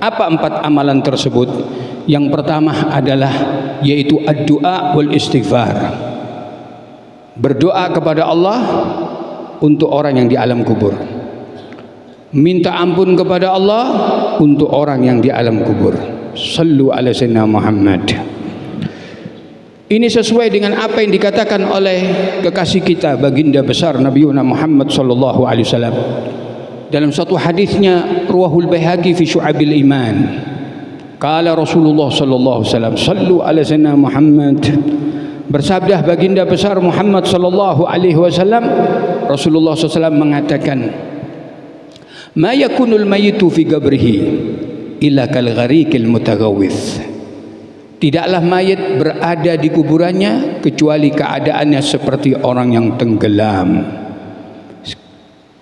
Apa 4 amalan tersebut? Yang pertama adalah yaitu ad-du'a wal istighfar. Berdoa kepada Allah untuk orang yang di alam kubur. Minta ampun kepada Allah untuk orang yang di alam kubur. Sallu ala sayyidina Muhammad. Ini sesuai dengan apa yang dikatakan oleh kekasih kita baginda besar Nabi Muhammad sallallahu alaihi wasallam dalam satu hadisnya Ruwahul Baihaqi fi Syu'abil Iman. Qala Rasulullah sallallahu alaihi wasallam, sallu ala sayyidina Muhammad. Bersabda baginda besar Muhammad sallallahu alaihi wasallam, Rasulullah SAW mengatakan, ma yakunul mayyitu fi qabrihi illa kal ghariqil mutaghawwith. Tidaklah mayit berada di kuburannya kecuali keadaannya seperti orang yang tenggelam.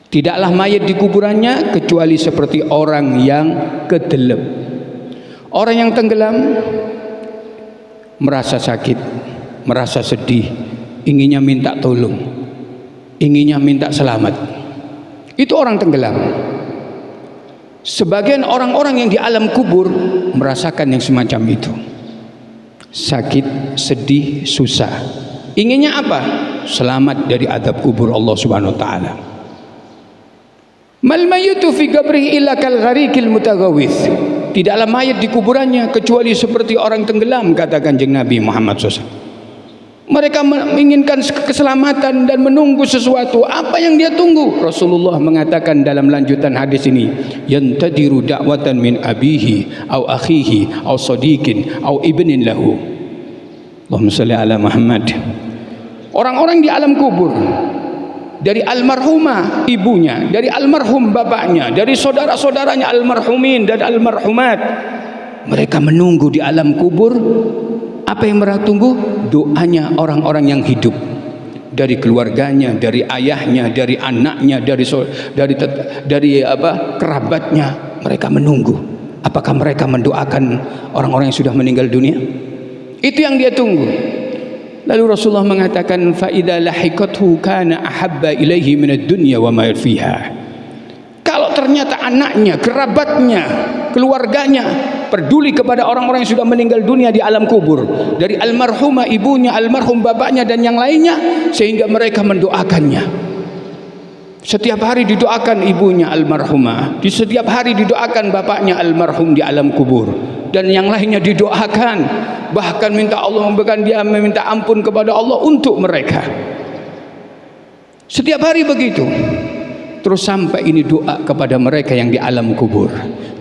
Tidaklah mayit di kuburannya kecuali seperti orang yang kedelep. Orang yang tenggelam merasa sakit, merasa sedih, inginnya minta tolong, inginnya minta selamat. Itu orang tenggelam. Sebagian orang-orang yang di alam kubur merasakan yang semacam itu. Sakit, sedih, susah. Inginnya apa? Selamat dari azab kubur Allah Subhanahu wa taala. Mal mayyitu fi qabrihi illa kal ghariqil mutaghawwith. Tidaklah mayat di kuburannya kecuali seperti orang tenggelam, kata Kanjeng Nabi Muhammad SAW. Mereka menginginkan keselamatan dan menunggu sesuatu. Apa yang dia tunggu? Rasulullah mengatakan dalam lanjutan hadis ini, yantadiru da'watan min abihi au akhihi au sadiqin au ibnin lahu. Allahumma shalli ala Muhammad. Orang-orang di alam kubur, dari almarhumah ibunya, dari almarhum bapaknya, dari saudara-saudaranya almarhumin dan almarhumat, mereka menunggu di alam kubur. Apa yang mereka tunggu? Doanya orang-orang yang hidup, dari keluarganya, dari ayahnya, dari anaknya, dari kerabatnya. Mereka menunggu. Apakah mereka mendoakan orang-orang yang sudah meninggal dunia? Itu yang dia tunggu. Lalu Rasulullah mengatakan, fa idza lahiqathu kana ahabba ilaihi minad dunya wa ma fiha. Kalau ternyata anaknya, kerabatnya, keluarganya peduli kepada orang-orang yang sudah meninggal dunia di alam kubur, dari almarhumah ibunya, almarhum bapaknya dan yang lainnya, sehingga mereka mendoakannya. Setiap hari didoakan ibunya almarhumah, di setiap hari didoakan bapaknya almarhum di alam kubur, dan yang lainnya didoakan, bahkan minta Allah memberikan dia meminta ampun kepada Allah untuk mereka. Setiap hari begitu. Terus sampai ini doa kepada mereka yang di alam kubur.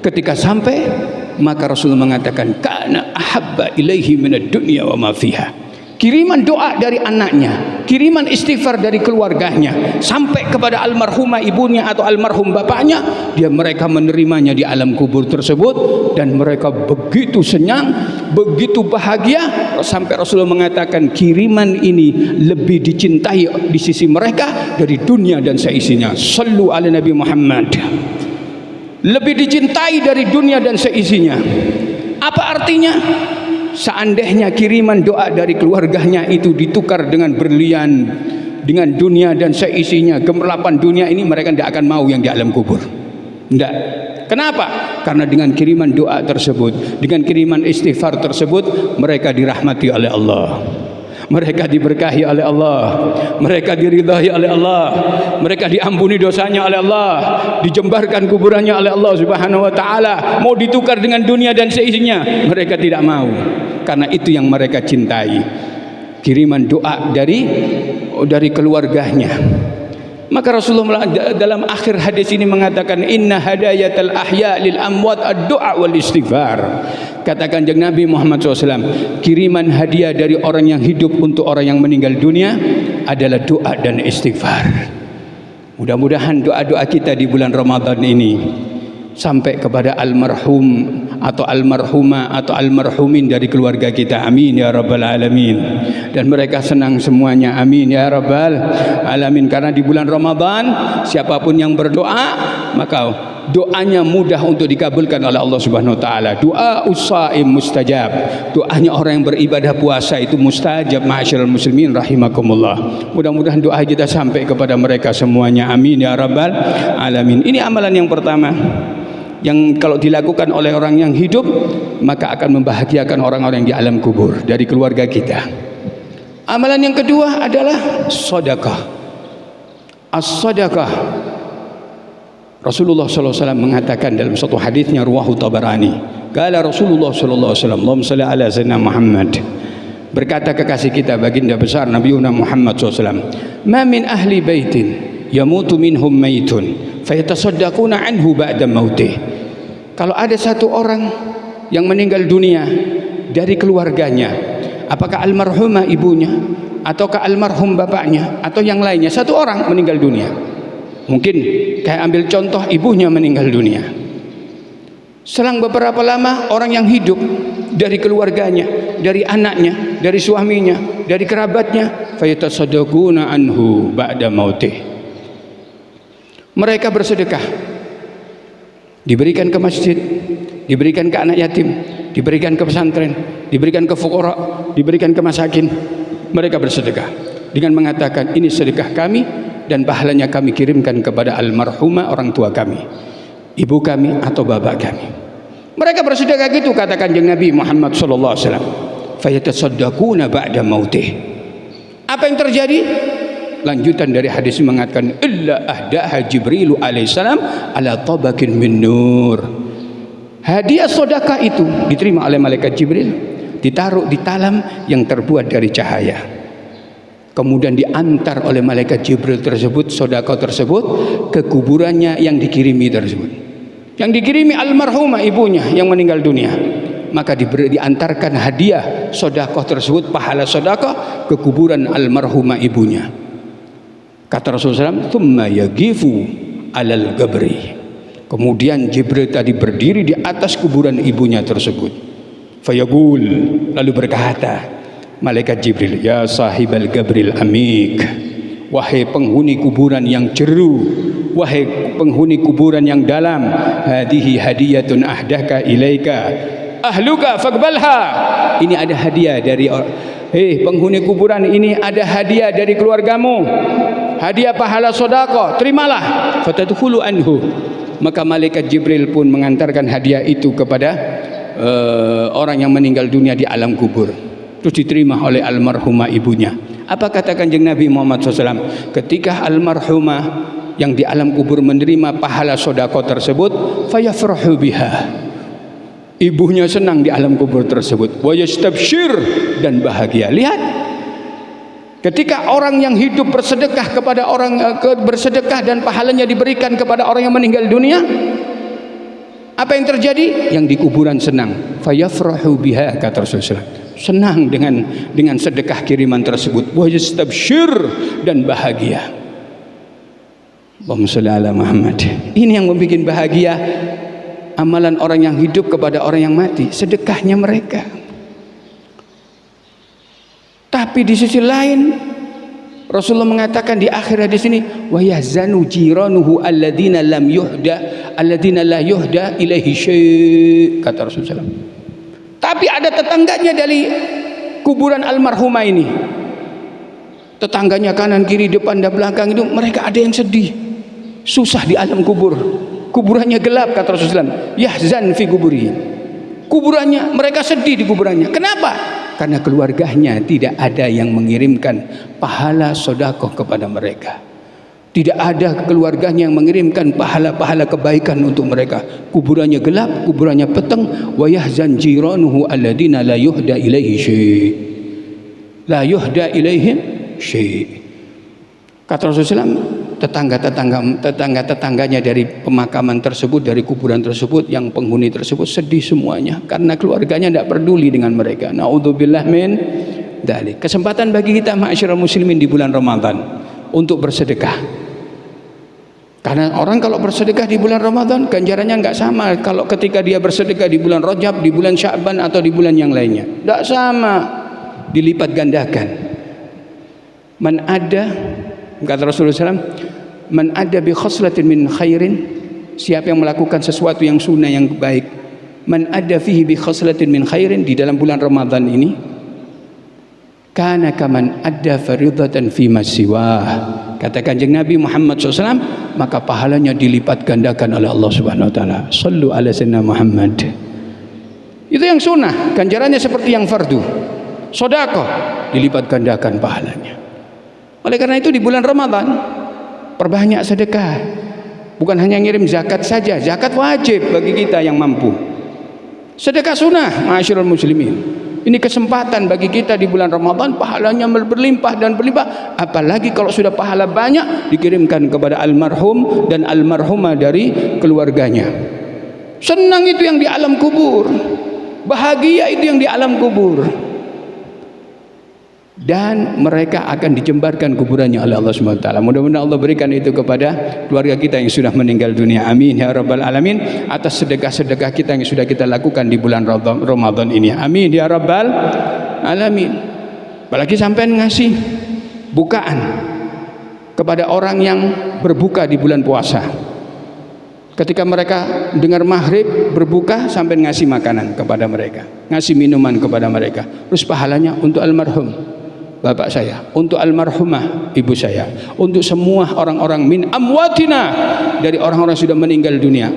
Ketika sampai, maka Rasul mengatakan, kana ahabba ilaihi minad dunya wa ma fiha. Kiriman doa dari anaknya, kiriman istighfar dari keluarganya sampai kepada almarhumah ibunya atau almarhum bapaknya, mereka menerimanya di alam kubur tersebut, dan mereka begitu senang, begitu bahagia, sampai Rasulullah mengatakan kiriman ini lebih dicintai di sisi mereka dari dunia dan seisinya. Sallu ala Nabi Muhammad. Lebih dicintai dari dunia dan seisinya. Apa artinya? Seandainya kiriman doa dari keluarganya itu ditukar dengan berlian, dengan dunia dan seisinya, gemerlapan dunia ini, mereka tidak akan mau yang di alam kubur. Tidak. Kenapa? Karena dengan kiriman doa tersebut, dengan kiriman istighfar tersebut, mereka dirahmati oleh Allah, mereka diberkahi oleh Allah, mereka diridhai oleh Allah, mereka diampuni dosanya oleh Allah, dijembarkan kuburannya oleh Allah Subhanahu wa taala. Mau ditukar dengan dunia dan seisinya, mereka tidak mau, karena itu yang mereka cintai. Kiriman doa dari keluarganya. Maka Rasulullah dalam akhir hadis ini mengatakan, inna hadayatal ahya lil amwat ad-du'a wal istighfar. Kata Kanjeng Nabi Muhammad SAW, kiriman hadiah dari orang yang hidup untuk orang yang meninggal dunia adalah doa dan istighfar. Mudah-mudahan doa-doa kita di bulan Ramadan ini sampai kepada almarhum atau almarhumah atau almarhumin dari keluarga kita. Amin ya rabbal alamin. Dan mereka senang semuanya. Amin ya rabbal alamin. Karena di bulan Ramadan siapapun yang berdoa, maka doanya mudah untuk dikabulkan oleh Allah Subhanahu wa taala. Doa usaim mustajab. Doanya orang yang beribadah puasa itu mustajab. Ma'asyiral muslimin rahimakumullah. Mudah-mudahan doa kita sampai kepada mereka semuanya. Amin ya rabbal alamin. Ini amalan yang pertama. yang kalau dilakukan oleh orang yang hidup maka akan membahagiakan orang-orang yang di alam kubur dari keluarga kita. Amalan yang kedua adalah sedekah. As-sedekah, Rasulullah SAW mengatakan dalam satu hadisnya Ruwahu Tabarani, kala Rasulullah SAW, Allahumma salli ala sayyidina Muhammad, berkata kekasih kita baginda besar Nabi Muhammad SAW, ma min ahli baitin yamutu minhum maitun fayatasaddaquna anhu ba'da mautih. Kalau ada satu orang yang meninggal dunia dari keluarganya, apakah almarhumah ibunya ataukah almarhum bapaknya atau yang lainnya, satu orang meninggal dunia, mungkin kayak ambil contoh ibunya meninggal dunia, selang beberapa lama orang yang hidup dari keluarganya, dari anaknya, dari suaminya, dari kerabatnya, fayatasaddaquna anhu ba'da mautih. Mereka bersedekah, diberikan ke masjid, diberikan ke anak yatim, diberikan ke pesantren, diberikan ke fuqara, diberikan ke masakin. Mereka bersedekah dengan mengatakan ini sedekah kami dan pahalanya kami kirimkan kepada almarhumah orang tua kami, ibu kami atau bapak kami. Mereka bersedekah gitu, kata Kanjeng Nabi Muhammad sallallahu alaihi wasallam, fayatasaddaquna ba'da mautih. Apa yang terjadi? Lanjutan dari hadis mengatakan illa ahdaha Jibril alaihissalam ala tabakin min nur. Hadiah sedekah itu diterima oleh malaikat Jibril, ditaruh di talam yang terbuat dari cahaya, kemudian diantar oleh malaikat Jibril tersebut, sedekah tersebut, ke kuburannya yang dikirimi tersebut, yang dikirimi almarhumah ibunya yang meninggal dunia. Maka diantarkan hadiah sedekah tersebut, pahala sedekah, ke kuburan almarhumah ibunya. Kata Rasulullah SAW, thumma yagifu alal gabri. Kemudian Jibril tadi berdiri di atas kuburan ibunya tersebut. Fayaqul, lalu berkata malaikat Jibril, ya sahibal gabril amik, wahai penghuni kuburan yang jeru, wahai penghuni kuburan yang dalam, hadihi hadiyatun ahdaka ilaika ahluka faqbalha. Ini ada hadiah dari penghuni kuburan, ini ada hadiah dari keluargamu, hadiah pahala sedekah, terimalah. Fatadkhulu anhu. Maka malaikat Jibril pun mengantarkan hadiah itu kepada orang yang meninggal dunia di alam kubur, terus diterima oleh almarhumah ibunya. Apa kata Kanjeng Nabi Muhammad SAW? Ketika almarhumah yang di alam kubur menerima pahala sedekah tersebut, fayafrahu biha, ibunya senang di alam kubur tersebut, wa yastabshir, dan bahagia. Lihat, ketika orang yang hidup bersedekah kepada orang, bersedekah dan pahalanya diberikan kepada orang yang meninggal dunia, apa yang terjadi? Yang di kuburan senang. Fayafrahu biha, kata Rasulullah, senang dengan sedekah kiriman tersebut. Wa yastabshir, dan bahagia. Allahumma shalli ala Muhammad. Ini yang membuat bahagia amalan orang yang hidup kepada orang yang mati, sedekahnya mereka. Tapi di sisi lain Rasulullah mengatakan di akhir hadis ini, wa yahzanu jiranuhu alladzina lam yuhda alladzina la yuhda ilaihi syai', kata Rasulullah. Tapi ada tetangganya dari kuburan almarhumah ini, tetangganya kanan kiri depan dan belakang itu, mereka ada yang sedih, susah di alam kubur, kuburannya gelap, kata Rasulullah. Yahzan fi kuburi, kuburannya, mereka sedih di kuburannya. Kenapa? Karena keluarganya tidak ada yang mengirimkan pahala sedekah kepada mereka. Tidak ada keluarganya yang mengirimkan pahala-pahala kebaikan untuk mereka. Kuburannya gelap, kuburannya peteng. Wa yahzan jiranuhu alladzina la yuhda ilaihi syai'. La yuhda ilaihim syai'. Kata Rasulullah, tetangga-tetangganya dari pemakaman tersebut, dari kuburan tersebut, yang penghuni tersebut sedih semuanya karena keluarganya tidak peduli dengan mereka. Naudzubillah min dzalik. Kesempatan bagi kita ma'asyiral muslimin di bulan Ramadan untuk bersedekah. Karena orang kalau bersedekah di bulan Ramadan ganjarannya nggak sama kalau ketika dia bersedekah di bulan Rajab, di bulan Sya'ban, atau di bulan yang lainnya. Nggak sama, dilipat gandakan. Man ada, kata Rasulullah SAW, man ada bi khaslatin min khairin, siapa yang melakukan sesuatu yang sunnah yang baik, man ada fihi bi khaslatin min khairin, di dalam bulan Ramadan ini, kana kaman adda faridatan fi masiwah. Kata Kanjeng Nabi Muhammad SAW, maka pahalanya dilipat gandakan oleh Allah Subhanahu wa taala. Sallu ala sayyidina Muhammad. Itu yang sunnah, ganjarannya seperti yang fardu. Sedekah dilipat gandakan pahalanya. Oleh karena itu di bulan Ramadan perbanyak sedekah. Bukan hanya ngirim zakat saja, zakat wajib bagi kita yang mampu. Sedekah sunnah, ma'asyiral muslimin. Ini kesempatan bagi kita di bulan Ramadan, pahalanya berlimpah dan berlimpah. Apalagi kalau sudah pahala banyak dikirimkan kepada almarhum dan almarhumah dari keluarganya. Senang itu yang di alam kubur, bahagia itu yang di alam kubur. Dan mereka akan dijembarkan kuburannya oleh Allah SWT. Mudah-mudahan Allah berikan itu kepada keluarga kita yang sudah meninggal dunia. Amin ya rabbal alamin. Atas sedekah-sedekah kita yang sudah kita lakukan di bulan Ramadan ini. Amin ya rabbal alamin. Apalagi sampai ngasih bukaan kepada orang yang berbuka di bulan puasa. Ketika mereka dengar maghrib berbuka, sampai ngasih makanan kepada mereka, ngasih minuman kepada mereka. Terus pahalanya untuk almarhum bapak saya, untuk almarhumah ibu saya, untuk semua orang-orang min amwatina, dari orang-orang sudah meninggal dunia.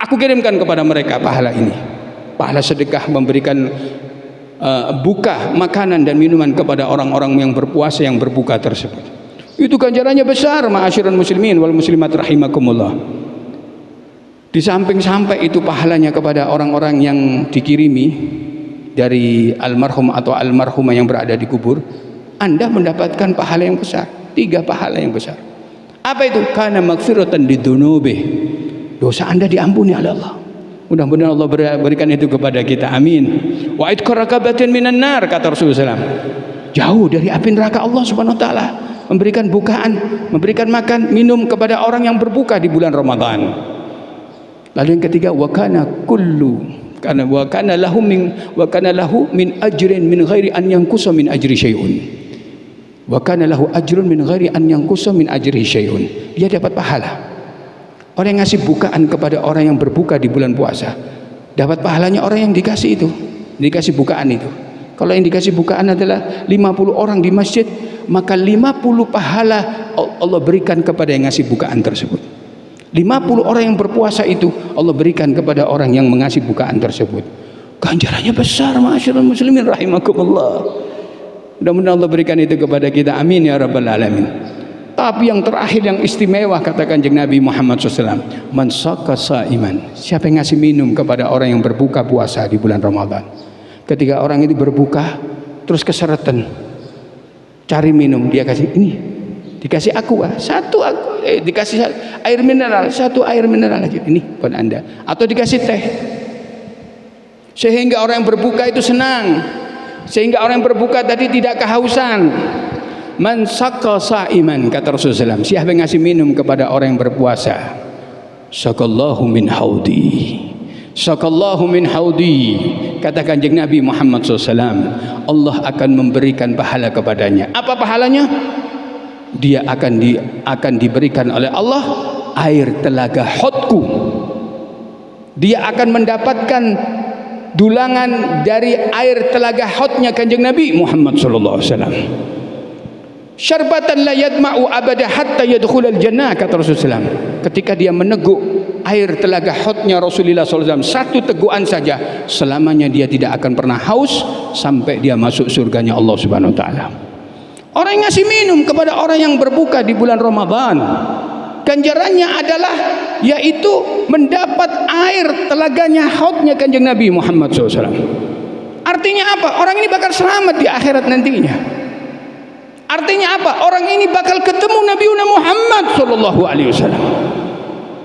Aku kirimkan kepada mereka pahala ini, pahala sedekah memberikan buka makanan dan minuman kepada orang-orang yang berpuasa yang berbuka tersebut. Itu ganjarannya besar, ma'asyiral muslimin wal muslimat rahimakumullah. Di samping sampai itu pahalanya kepada orang-orang yang dikirimi dari almarhum atau almarhumah yang berada di kubur, Anda mendapatkan pahala yang besar. 3 pahala yang besar. Apa itu? Kana maghfiratan lidzunubih. Dosa Anda diampuni oleh Allah. Mudah-mudahan Allah berikan itu kepada kita. Amin. Wa idqa raqabatin minan nar, kata Rasulullah SAW. Jauh dari api neraka Allah Subhanahu wa taala. Memberikan bukaan, memberikan makan, minum kepada orang yang berbuka di bulan Ramadan. Lalu yang ketiga, wa kana lahu min ajrin min ghairi an yanqusa min ajri syai'un. Wa kana lahu ajrun min ghairi an yanqusa min ajri syai'un. Dia dapat pahala. Orang yang ngasih bukaan kepada orang yang berbuka di bulan puasa, dapat pahalanya orang yang dikasih itu, dikasih bukaan itu. Kalau yang dikasih bukaan adalah 50 orang di masjid, maka 50 pahala Allah berikan kepada yang ngasih bukaan tersebut. 50 orang yang berpuasa itu Allah berikan kepada orang yang mengasih bukaan tersebut. Ganjarannya besar, ma'asyiral muslimin rahimakumullah. Mudah-mudahan Allah berikan itu kepada kita. Amin ya rabbal alamin. Tapi yang terakhir yang istimewa, kata Kanjeng Nabi Muhammad SAW, man saqa saiman, siapa yang ngasih minum kepada orang yang berbuka puasa di bulan Ramadan. Ketika orang itu berbuka terus keseretan, cari minum, dia kasih ini, dikasih aqua, dikasih air mineral, 1 air mineral aja, ini buat Anda. Atau dikasih teh, sehingga orang yang berbuka itu senang, sehingga orang yang berbuka tadi tidak kehausan. Man saqa saiman, kata Rasulullah SAW, siapa yang ngasih minum kepada orang yang berpuasa, saqallahu min haudi, saqallahu min haudi, kata Kanjeng Nabi Muhammad SAW, Allah akan memberikan pahala kepadanya. Apa pahalanya? Dia akan diberikan oleh Allah air telaga Hodku. Dia akan mendapatkan dulangan dari air telaga Hodnya Kanjeng Nabi Muhammad sallallahu alaihi wasallam. Syarbatan la yadma'u abada hatta yadkhulal jannah, kata Rasulullah SAW. Ketika dia meneguk air telaga Hodnya Rasulullah SAW, 1 tegukan saja, selamanya dia tidak akan pernah haus sampai dia masuk surganya Allah Subhanahu wa taala. Orang yang ngasih minum kepada orang yang berbuka di bulan Ramadan, ganjarannya adalah yaitu mendapat air telaganya Hodnya Kanjeng Nabi Muhammad SAW. Artinya apa? Orang ini bakal selamat di akhirat nantinya. Artinya apa? Orang ini bakal ketemu Nabi Muhammad SAW.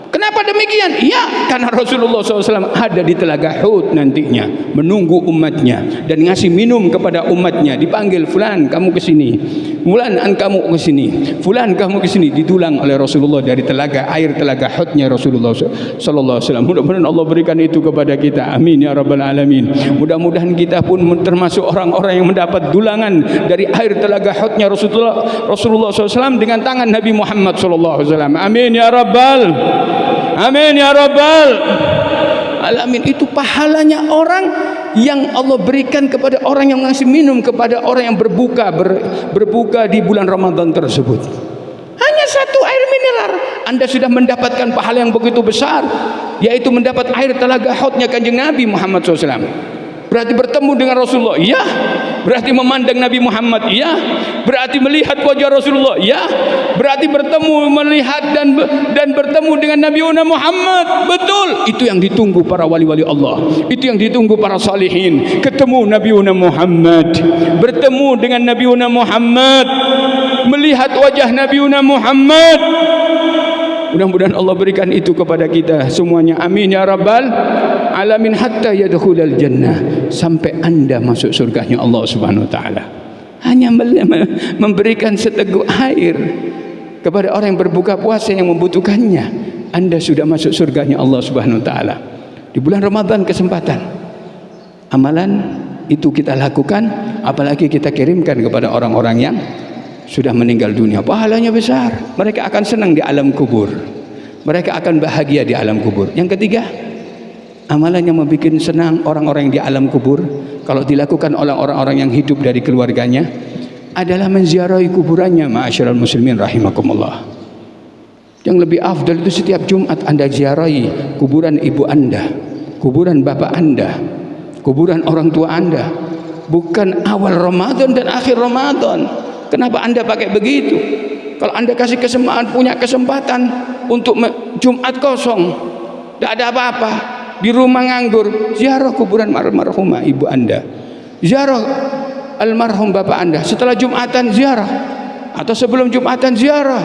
Kenapa demikian? Ya, karena Rasulullah SAW ada di telaga Hud nantinya, menunggu umatnya dan ngasih minum kepada umatnya. Dipanggil, fulan kamu ke sini, fulan kamu ke sini, fulan kamu ke sini, ditulang oleh Rasulullah dari telaga, air telaga Hudnya Rasulullah SAW. Mudah-mudahan Allah berikan itu kepada kita. Amin ya rabbal alamin. Mudah-mudahan kita pun termasuk orang-orang yang mendapat dulangan dari air telaga Hudnya Rasulullah SAW dengan tangan Nabi Muhammad SAW. Amin ya rabbal, amin ya rabbal alamin. Itu pahalanya orang yang Allah berikan kepada orang yang ngasih minum kepada orang yang berbuka di bulan Ramadan tersebut. Hanya satu air mineral, Anda sudah mendapatkan pahala yang begitu besar, yaitu mendapat air telaga haudnya Kanjeng Nabi Muhammad SAW. Berarti bertemu dengan Rasulullah, ya. Berarti memandang Nabi Muhammad, ya. Berarti melihat wajah Rasulullah, ya. Berarti bertemu, melihat dan bertemu dengan Nabi Muhammad, betul. Itu yang ditunggu para wali-wali Allah, itu yang ditunggu para salihin. Ketemu Nabi Muhammad, bertemu dengan Nabi Muhammad, melihat wajah Nabi Muhammad. Mudah-mudahan Allah berikan itu kepada kita semuanya, amin ya rabbal alamin, hatta yadkhulal jannah, sampai Anda masuk surganya Allah Subhanahu wa taala. Hanya memberikan seteguk air kepada orang yang berbuka puasa yang membutuhkannya, Anda sudah masuk surganya Allah Subhanahu wa taala. Di bulan Ramadan kesempatan amalan itu kita lakukan, apalagi kita kirimkan kepada orang-orang yang sudah meninggal dunia. Pahalanya besar. Mereka akan senang di alam kubur, mereka akan bahagia di alam kubur. Yang ketiga, amalan yang membuat senang orang-orang yang di alam kubur, kalau dilakukan oleh orang-orang yang hidup dari keluarganya, adalah menziarahi kuburannya. Ma'asyiral muslimin rahimakumullah. Yang lebih afdal itu setiap Jumat Anda ziarahi kuburan ibu Anda, kuburan bapak Anda, kuburan orang tua Anda. Bukan awal Ramadan dan akhir Ramadan. Kenapa Anda pakai begitu? Kalau Anda kasih kesempatan, punya kesempatan untuk Jumat kosong, tidak ada apa-apa, di rumah nganggur, ziarah kuburan almarhumah ibu Anda, ziarah almarhum bapak Anda. Setelah Jumatan ziarah, atau sebelum Jumatan ziarah.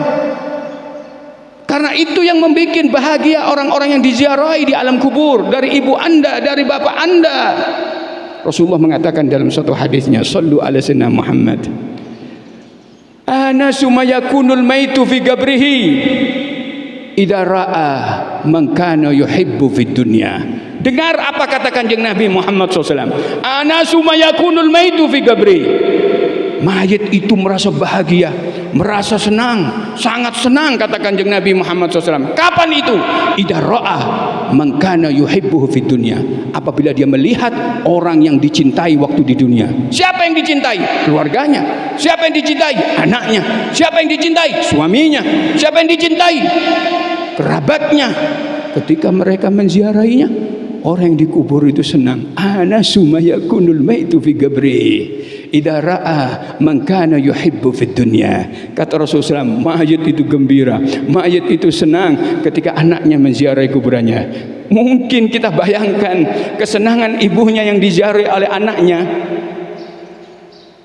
Karena itu yang membuat bahagia orang-orang yang diziarahi di alam kubur, dari ibu Anda, dari bapak Anda. Rasulullah mengatakan dalam satu hadisnya, sallu ala sayyidina Muhammad, ana sumayakunul maitu fi gabrihi idza ra'a man kana yuhibbu fid dunya. Dengar apa kata Kanjeng Nabi Muhammad SAW. Ana sumayakunul maitu fi gabri. Mayit itu merasa bahagia, merasa senang, sangat senang, kata Kanjeng Nabi Muhammad SAW. Kapan itu? Idza ra'a man kana yuhibbu fid dunya. Apabila dia melihat orang yang dicintai waktu di dunia. Siapa yang dicintai? Keluarganya. Siapa yang dicintai? Anaknya. Siapa yang dicintai? Suaminya. Siapa yang dicintai? Kerabatnya. Ketika mereka menziarahinya, orang yang dikubur itu senang. Ana sumayakunul maitu fi gabri idza ra'a man kana yuhibbu fid dunya. Kata Rasulullah SAW, mayit itu gembira, mayit itu senang ketika anaknya menziarahi kuburannya. Mungkin kita bayangkan kesenangan ibunya yang diziarahi oleh anaknya.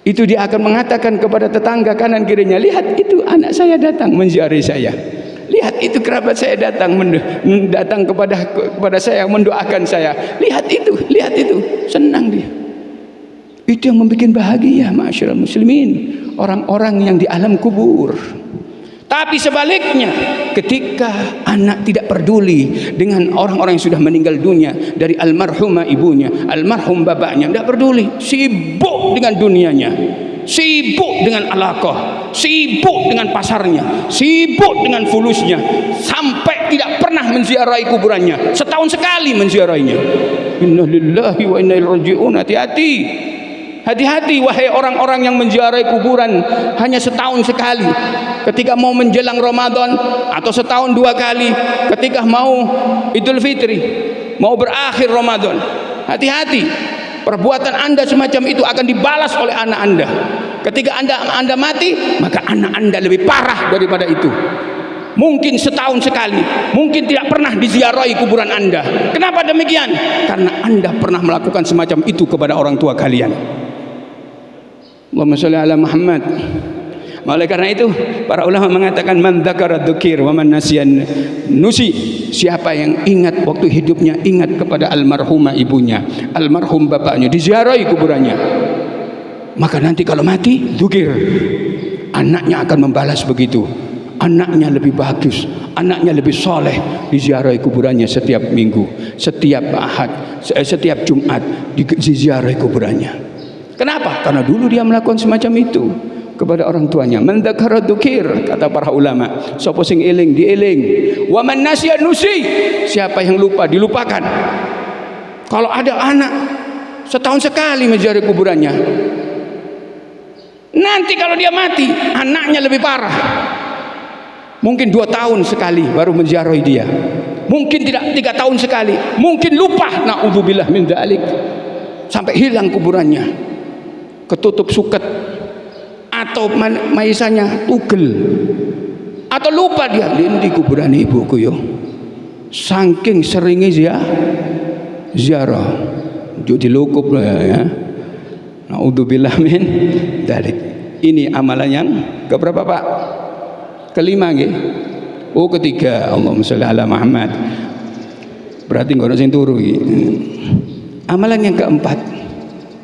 Itu dia akan mengatakan kepada tetangga kanan kirinya, lihat itu anak saya datang menziarahi saya. Lihat itu kerabat saya datang kepada saya, mendoakan saya. Lihat itu, senang dia. Itu yang membuat bahagia, ma'asyiral muslimin, orang-orang yang di alam kubur. Tapi sebaliknya, ketika anak tidak peduli dengan orang-orang yang sudah meninggal dunia, dari almarhumah ibunya, almarhum bapaknya, tidak peduli, sibuk dengan dunianya, sibuk dengan alaqah, sibuk dengan pasarnya, sibuk dengan fulusnya, sampai tidak pernah menziarahi kuburannya. Setahun sekali menziarahinya. Inna lillahi wa inna ilaihi raji'un. Hati-hati, hati-hati wahai orang-orang yang menziarahi kuburan hanya setahun sekali, ketika mau menjelang Ramadan, atau setahun dua kali ketika mau Idul Fitri, mau berakhir Ramadan. Hati-hati, perbuatan Anda semacam itu akan dibalas oleh anak Anda. Ketika Anda mati, maka anak Anda lebih parah daripada itu. Mungkin setahun sekali, mungkin tidak pernah diziarahi kuburan Anda. Kenapa demikian? Karena Anda pernah melakukan semacam itu kepada orang tua kalian. Allahumma sholli ala Muhammad. Oleh karena itu, para ulama mengatakan man dzakara dzukir wa man nasiyan nusi. Siapa yang ingat waktu hidupnya, ingat kepada almarhumah ibunya, almarhum bapaknya, diziarahi kuburannya, maka nanti kalau mati, dzukir, anaknya akan membalas begitu. Anaknya lebih bagus, anaknya lebih soleh, diziarahi kuburannya setiap minggu, setiap ahad, setiap Jumat, diziarahi kuburannya. Kenapa? Karena dulu dia melakukan semacam itu kepada orang tuanya. Man dzakara dzukir, kata para ulama, sapa sing eling dieling, wa man nasiya nusi, siapa yang lupa dilupakan. Kalau ada anak setahun sekali menziarahi kuburannya. Nanti kalau dia mati, anaknya lebih parah. Mungkin 2 tahun sekali baru menziarahi dia. Mungkin tidak 3 tahun sekali. Mungkin lupa, naudzubillah min dzalik. Sampai hilang kuburannya, ketutup suket, atau maisanya tugel, atau lupa dia di kuburan ibuku yo. Saking seringnya ziarah, jadi lukup ya. Naudzubillah min dzalik. Ini amalan yang keberapa Pak? Kelima nggih. Oh ketiga, Allahumma sholli ala Muhammad. Berarti nggak ada yang turu. Amalan yang keempat,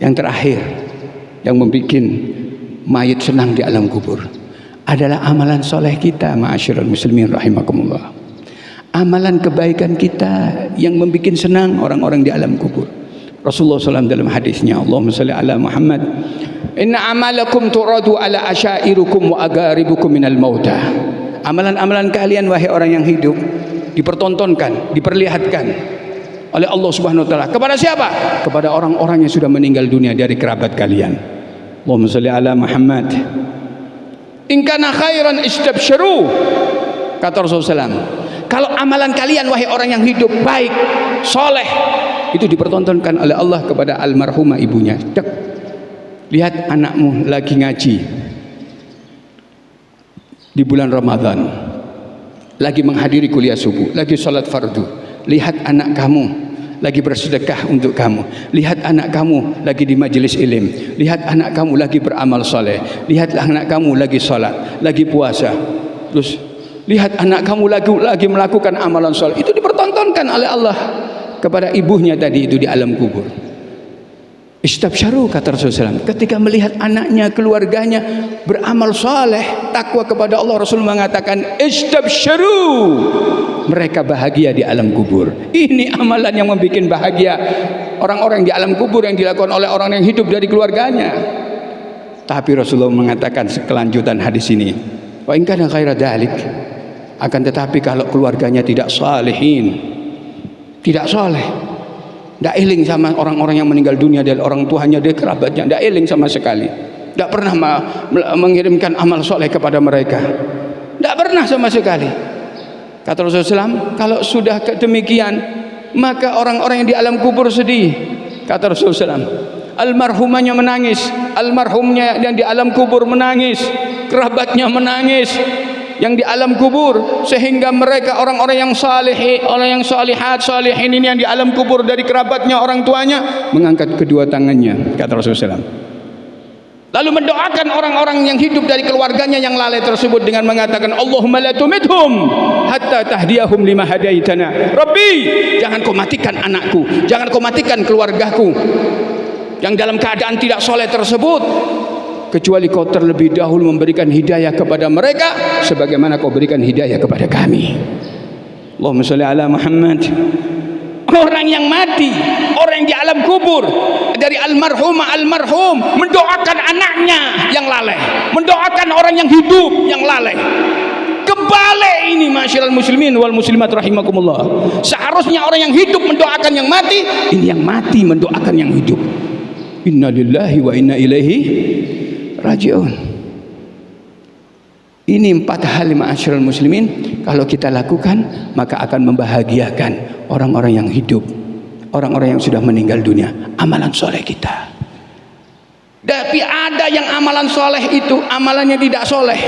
yang terakhir, yang membuat mayit senang di alam kubur adalah amalan soleh kita, ma'asyiral muslimin rahimakumullah. Amalan kebaikan kita yang membuat senang orang-orang di alam kubur. Rasulullah SAW dalam hadisnya, Allahumma sholli ala Muhammad, inna amalakum turadu ala asyairukum wa agaribukum minal mauta. Amalan-amalan kalian wahai orang yang hidup dipertontonkan, diperlihatkan oleh Allah Subhanahu wa taala kepada siapa? Kepada orang-orang yang sudah meninggal dunia dari kerabat kalian. Allahumma sholli ala Muhammad. In kana khairan istabshiru. Kata Rasulullah SAW, kalau amalan kalian wahai orang yang hidup baik, soleh, itu dipertontonkan oleh Allah kepada almarhumah ibunya. Dek, lihat anakmu lagi ngaji di bulan Ramadan, lagi menghadiri kuliah subuh, lagi sholat fardu. Lihat anak kamu lagi bersedekah untuk kamu. Lihat anak kamu lagi di majelis ilim. Lihat anak kamu lagi beramal soleh. Lihat anak kamu lagi sholat, lagi puasa. Terus lihat anak kamu lagi melakukan amalan soleh. Itu dipertontonkan oleh Allah kepada ibunya tadi itu di alam kubur. Istabsyaru, kata Rasulullah SAW, ketika melihat anaknya, keluarganya beramal saleh, takwa kepada Allah, Rasul mengatakan istabsyaru, mereka bahagia di alam kubur. Ini amalan yang membuat bahagia orang-orang di alam kubur yang dilakukan oleh orang yang hidup dari keluarganya. Tapi Rasulullah mengatakan sekelanjutan hadis ini, wa in kana khaira dzalik, akan tetapi kalau keluarganya tidak salihin, tidak saleh, tidak iling sama orang-orang yang meninggal dunia dari orang tuanya, dari kerabatnya, tidak iling sama sekali, tidak pernah mengirimkan amal soleh kepada mereka, tidak pernah sama sekali. Kata Rasulullah SAW, kalau sudah demikian, maka orang-orang yang di alam kubur sedih. Kata Rasulullah SAW, almarhumanya menangis, almarhumnya yang di alam kubur menangis, kerabatnya menangis yang di alam kubur, sehingga mereka orang-orang yang saleh, orang yang salihat, salihin ini yang di alam kubur dari kerabatnya, orang tuanya, mengangkat kedua tangannya, kata Rasulullah SAW, lalu mendoakan orang-orang yang hidup dari keluarganya yang lalai tersebut dengan mengatakan, Allahumma la tumidhum hatta tahdiyahum lima hadaitana. Rabbi, jangan kau matikan anakku, jangan kau matikan keluargaku yang dalam keadaan tidak soleh tersebut, kecuali kau terlebih dahulu memberikan hidayah kepada mereka sebagaimana kau berikan hidayah kepada kami. Allahumma sholli ala Muhammad. Orang yang mati, orang yang di alam kubur dari almarhumah, almarhum mendoakan anaknya yang lalai, mendoakan orang yang hidup yang lalai. Kebalik ini, masyiral muslimin wal muslimat rahimakumullah. Seharusnya orang yang hidup mendoakan yang mati, ini yang mati mendoakan yang hidup. Inna lillahi wa inna ilaihi raji'un. Ini 4 hal, ma'asyiral muslimin, kalau kita lakukan maka akan membahagiakan orang-orang yang hidup, orang-orang yang sudah meninggal dunia. Amalan soleh kita. Tapi ada yang amalan soleh itu amalannya tidak soleh,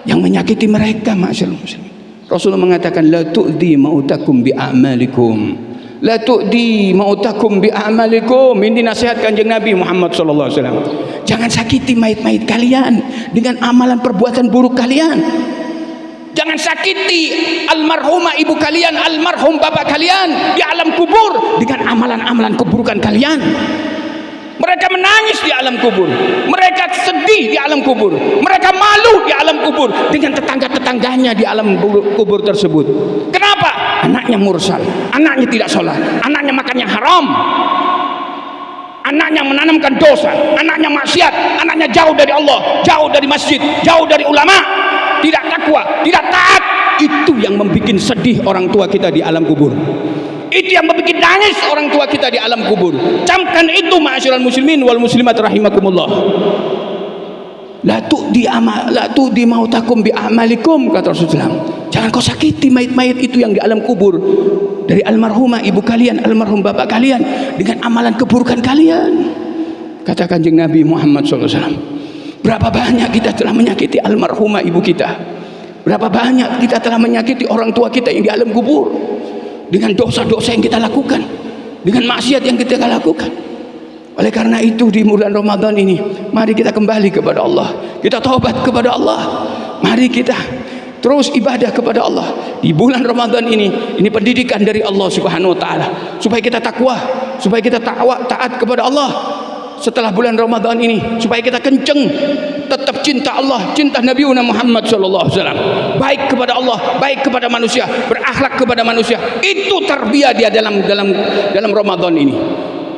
yang menyakiti mereka, ma'asyiral muslimin. Rasulullah mengatakan, la tu'di mautakum bi a'malikum, la tu'di mautakum bi a'malikum. Ini nasihat Kanjeng Nabi Muhammad sallallahu alaihi wasallam. Jangan sakiti mayit-mayit kalian dengan amalan perbuatan buruk kalian. Jangan sakiti almarhumah ibu kalian, almarhum bapak kalian di alam kubur dengan amalan-amalan keburukan kalian. Mereka menangis di alam kubur, mereka sedih di alam kubur, mereka malu di alam kubur dengan tetangga-tetangganya di alam kubur tersebut. Kenapa? Anaknya mursal, anaknya tidak sholat, anaknya makan yang haram, anaknya menanamkan dosa, anaknya maksiat, anaknya jauh dari Allah, jauh dari masjid, jauh dari ulama, tidak takwa, tidak taat. Itu yang membuat sedih orang tua kita di alam kubur. Itu yang membuat nangis orang tua kita di alam kubur. Camkan itu ma'asyiral muslimin wal muslimat rahimakumullah. La tu'di mautakum bi a'malikum, kata Rasulullah. Jangan kau sakiti mayit-mayit itu yang di alam kubur, dari almarhumah ibu kalian, almarhum bapak kalian, dengan amalan keburukan kalian. Kata Kanjeng Nabi Muhammad SAW, berapa banyak kita telah menyakiti almarhumah ibu kita, berapa banyak kita telah menyakiti orang tua kita yang di alam kubur, dengan dosa-dosa yang kita lakukan, dengan maksiat yang kita lakukan. Oleh karena itu di bulan Ramadan ini, mari kita kembali kepada Allah, kita taubat kepada Allah, mari kita terus ibadah kepada Allah di bulan Ramadan ini pendidikan dari Allah Subhanahu wa taala, supaya kita takwa, supaya kita taat kepada Allah setelah bulan Ramadan ini, supaya kita kenceng tetap cinta Allah, cinta Nabi Muhammad sallallahu alaihi wasallam, baik kepada Allah, baik kepada manusia, berakhlak kepada manusia. Itu tarbiyah dia dalam Ramadan ini,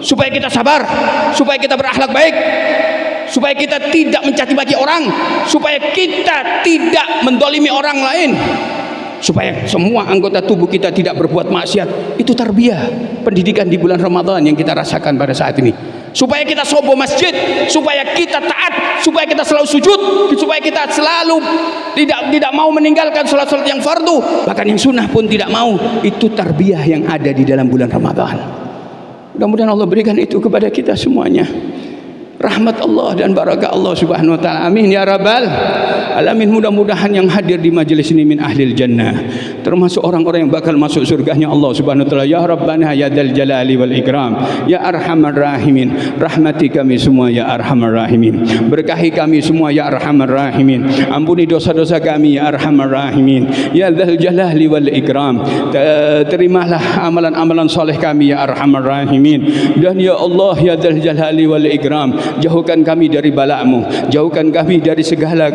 supaya kita sabar, supaya kita berakhlak baik, supaya kita tidak mencaci maki orang, supaya kita tidak mendolimi orang lain, supaya semua anggota tubuh kita tidak berbuat maksiat. Itu tarbiyah, pendidikan di bulan Ramadan yang kita rasakan pada saat ini. Supaya kita sobo masjid, supaya kita taat, supaya kita selalu sujud, supaya kita selalu tidak mau meninggalkan salat-salat yang fardu, bahkan yang sunnah pun tidak mau. Itu tarbiyah yang ada di dalam bulan Ramadan. Mudah-mudahan Allah berikan itu kepada kita semuanya. Rahmat Allah dan barakah Allah Subhanahu wa taala. Amin ya rabbal alamin. Mudah-mudahan yang hadir di majelis ini min ahlil jannah, termasuk orang-orang yang bakal masuk surganya Allah Subhanahu wa taala. Ya Rabbana ya dzal jalali wal ikram, ya arhamar rahimin. Rahmati kami semua ya arhamar rahimin. Berkahi kami semua ya arhamar rahimin. Ampuni dosa-dosa kami ya arhamar rahimin. Ya dzal jalali wal ikram. Terimalah amalan-amalan soleh kami ya arhamar rahimin. Dan ya Allah ya dzal jalali wal ikram, jauhkan kami dari bala-Mu, jauhkan kami dari segala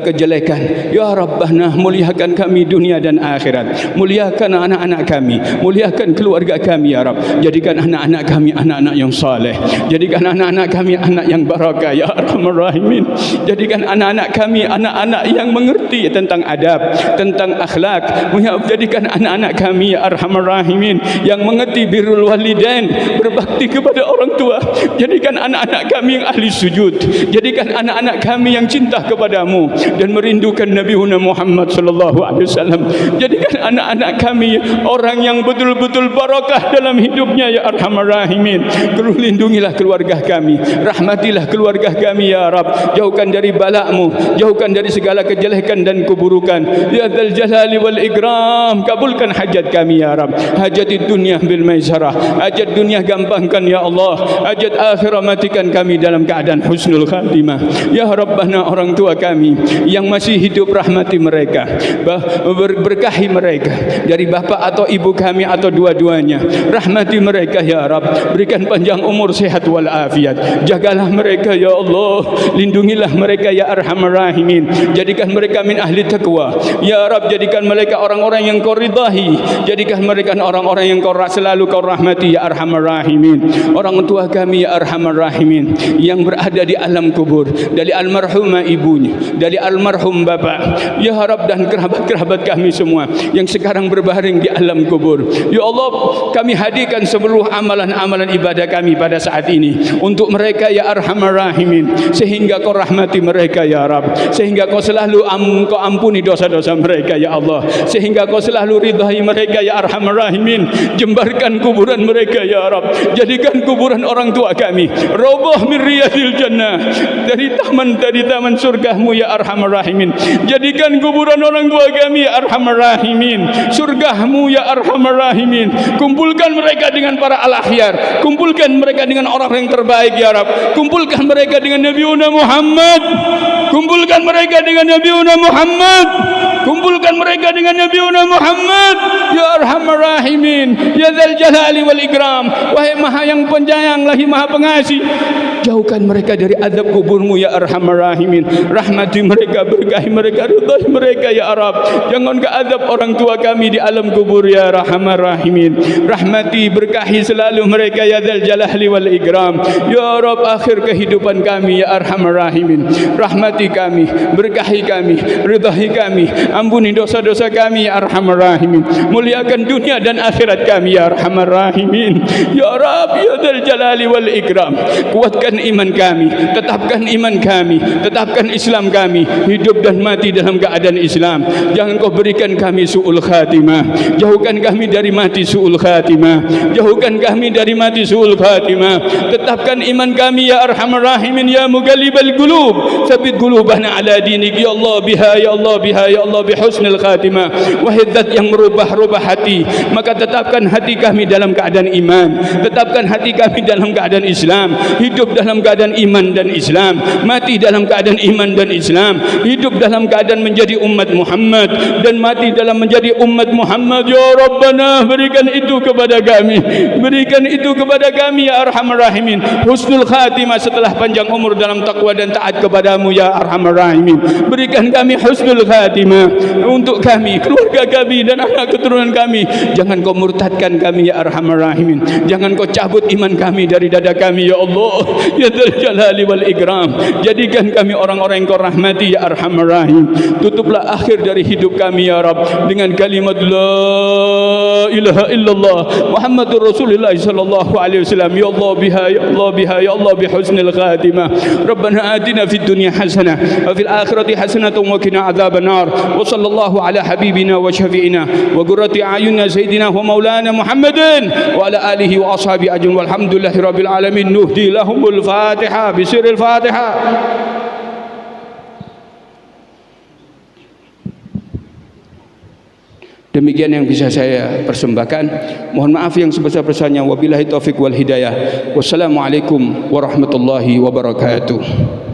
kejelekan. Ya Rabbana, muliakan kami dunia dan akhirat, muliakan anak-anak kami, muliakan keluarga kami ya Rabb. Jadikan anak-anak kami anak-anak yang saleh, jadikan anak-anak kami anak yang barakah ya arhamar rahimin. Jadikan anak-anak kami anak-anak yang mengerti tentang adab, tentang akhlak. Jadikan anak-anak kami ya arhamar rahimin yang mengerti birrul walidain, berbakti kepada orang tua. Jadikan anak-anak kami yang ahli sujud, jadikan anak-anak kami yang cinta kepadamu dan merindukan Nabi Muhammad sallallahu alaihi wasallam. Jadikan anak-anak kami orang yang betul-betul barakah dalam hidupnya ya arhamar rahimin. Lindungilah keluarga kami, rahmatilah keluarga kami ya Rabb. Jauhkan dari bala-Mu, jauhkan dari segala kejelekan dan keburukan ya dzal jalali wal ikram. Kabulkan hajat kami ya Rabb, hajat dunia bil maisarah, hajat dunia gampangkan ya Allah, hajat akhirat matikan kami dalam keadaan husnul khatimah. Ya Rabbana, orang tua kami yang masih hidup, rahmati mereka, berkahi mereka, dari bapak atau ibu kami atau dua-duanya, rahmati mereka ya Rabb. Berikan panjang umur, sehat wal afiat. Jagalah mereka ya Allah, lindungilah mereka ya arhamar rahimin. Jadikan mereka min ahli taqwa ya Rabb. Jadikan mereka orang-orang yang Kau ridai, jadikan mereka orang-orang yang selalu Kau rahmati ya arhamar rahimin. Orang tua kami ya arhamar rahimin yang berada di alam kubur, dari almarhumah ibunya, dari almarhum bapak ya Rabb, dan kerabat-kerabat kami semua yang sekarang berbaring di alam kubur ya Allah, kami hadirkan seluruh amalan-amalan ibadah kami pada saat ini untuk mereka ya arhamar rahimin, sehingga Kau rahmati mereka ya Rabb, sehingga Kau selalu Kau ampuni dosa-dosa mereka ya Allah, sehingga Kau selalu ridhai mereka ya arhamar rahimin. Jembarkan kuburan mereka ya Rabb, jadikan kuburan orang tua kami rawdah min riyadil jannah, dari taman surga-Mu ya arhamar rahimin. Jadikan kuburan orang tua kami ya arhamar rahimin surga-Mu ya arhamar rahimin. Kumpulkan mereka dengan para al-akhyar, kumpulkan mereka dengan orang yang terbaik ya Rabb. Kumpulkan mereka dengan Nabi Muhammad, kumpulkan mereka dengan Nabi Muhammad, kumpulkan mereka dengan Nabi Muhammad ya arhamar rahimin ya dzal jalali wal ikram. Wahai Maha yang penyayang lagi Maha pengasih, jauhkan mereka dari azab kubur-Mu ya arhamar rahimin. Rahmati mereka, berkahi mereka, ridhai mereka ya Rabb. Jangan ke azab orang tua kami di alam kubur ya arhamar rahimin. Rahmati, berkahi selalu mereka ya dzal jalali wal ikram ya Rabb. Akhir kehidupan kami ya arhamar rahimin, rahmati kami, berkahi kami, ridhai kami, Ampuni dosa-dosa kami ya Arhamar Rahimin. Muliakan dunia dan akhirat kami ya Arhamar Rahimin. Ya Rabb ya Dzal Jalali wal Ikram. Kuatkan iman kami, tetapkan iman kami, tetapkan Islam kami, hidup dan mati dalam keadaan Islam. Jangan kau berikan kami su'ul khatimah. Jauhkan kami dari mati su'ul khatimah. Jauhkan kami dari mati su'ul khatimah. Tetapkan iman kami ya Arhamar Rahimin ya Muqallibal Qulub. Sabit qulubana ala dinik ya Allah biha ya Allah biha ya Allah bihusnil khatimah. Wahai Zat yang merubah-rubah hati, maka tetapkan hati kami dalam keadaan iman, tetapkan hati kami dalam keadaan Islam, hidup dalam keadaan iman dan Islam, mati dalam keadaan iman dan Islam, hidup dalam keadaan menjadi umat Muhammad dan mati dalam menjadi umat Muhammad. Ya Rabbana, berikan itu kepada kami, berikan itu kepada kami ya Arhamar Rahimin. Husnul khatimah setelah panjang umur dalam takwa dan taat kepadamu ya Arhamar Rahimin. Berikan kami husnul khatimah untuk kami, keluarga kami dan anak keturunan kami. Jangan kau murtadkan kami ya Arhamar Rahimin. Jangan kau cabut iman kami dari dada kami ya Allah ya Dzal Jalali wal Ikram. Jadikan kami orang-orang yang kau rahmati ya Arhamar Rahim. Tutuplah akhir dari hidup kami ya Rabb dengan kalimat la ilaha illallah Muhammadur Rasulullah sallallahu alaihi wasallam. Ya Allah biha ya Allah biha ya Allah bihusnil khatimah. Rabbana atina fid dunya hasanah wa fil akhirati hasanah wa qina adzaban nar. Wa sallallahu ala habibina wa syafi'ina wa qurrati a'yunina sayyidina wa maulana Muhammadin wa ala alihi wa ashabi ajmain. Walhamdulillahi rabbil alamin. Nuhdi lahumul Fatihah bisirril Fatihah. Demikian yang bisa saya persembahkan. Mohon maaf yang sebesar-besarnya. Wabillahi taufiq wal hidayah. Wassalamualaikum warahmatullahi wabarakatuh.